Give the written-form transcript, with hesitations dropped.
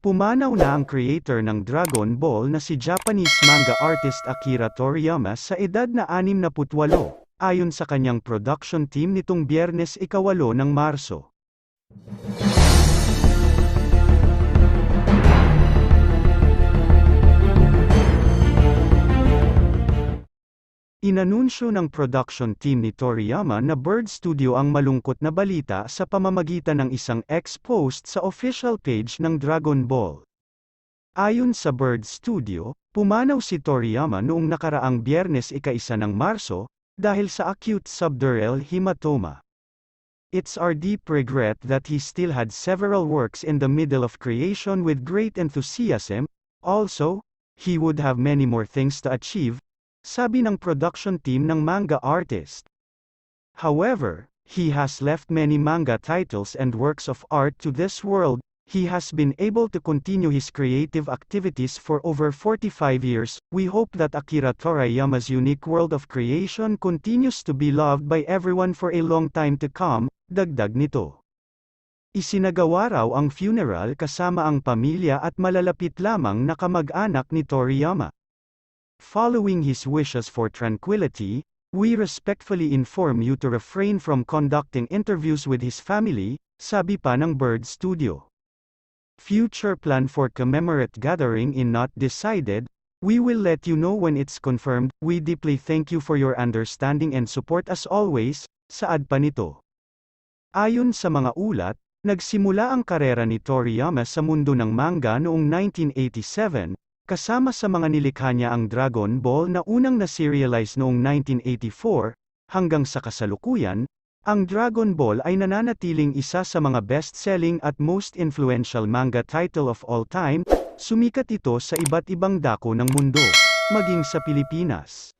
Pumanaw na ang creator ng Dragon Ball na si Japanese manga artist Akira Toriyama sa edad na 68, ayon sa kanyang production team nitong Biyernes 8 ng Marso. Inanunsyo ng production team ni Toriyama na Bird Studio ang malungkot na balita sa pamamagitan ng isang X-post sa official page ng Dragon Ball. Ayon sa Bird Studio, pumanaw si Toriyama noong nakaraang Biyernes 1 ng Marso, dahil sa acute subdural hematoma. It's our deep regret that he still had several works in the middle of creation with great enthusiasm. Also, he would have many more things to achieve, sabi ng production team ng manga artist. However, he has left many manga titles and works of art to this world. He has been able to continue his creative activities for over 45 years. We hope that Akira Toriyama's unique world of creation continues to be loved by everyone for a long time to come, dagdag nito. Isinagawa raw ang funeral kasama ang pamilya at malalapit lamang na kamag-anak ni Toriyama. Following his wishes for tranquility, we respectfully inform you to refrain from conducting interviews with his family, sabi pa ng Bird Studio. Future plan for commemorate gathering in not decided. We will let you know when it's confirmed. We deeply thank you for your understanding and support as always, saad pa nito. Ayon sa mga ulat, nagsimula ang karera ni Toriyama sa mundo ng manga noong 1987, kasama sa mga nilikha niya ang Dragon Ball na unang na-serialize noong 1984, hanggang sa kasalukuyan, ang Dragon Ball ay nananatiling isa sa mga best-selling at most influential manga title of all time. Sumikat ito sa iba't ibang dako ng mundo, maging sa Pilipinas.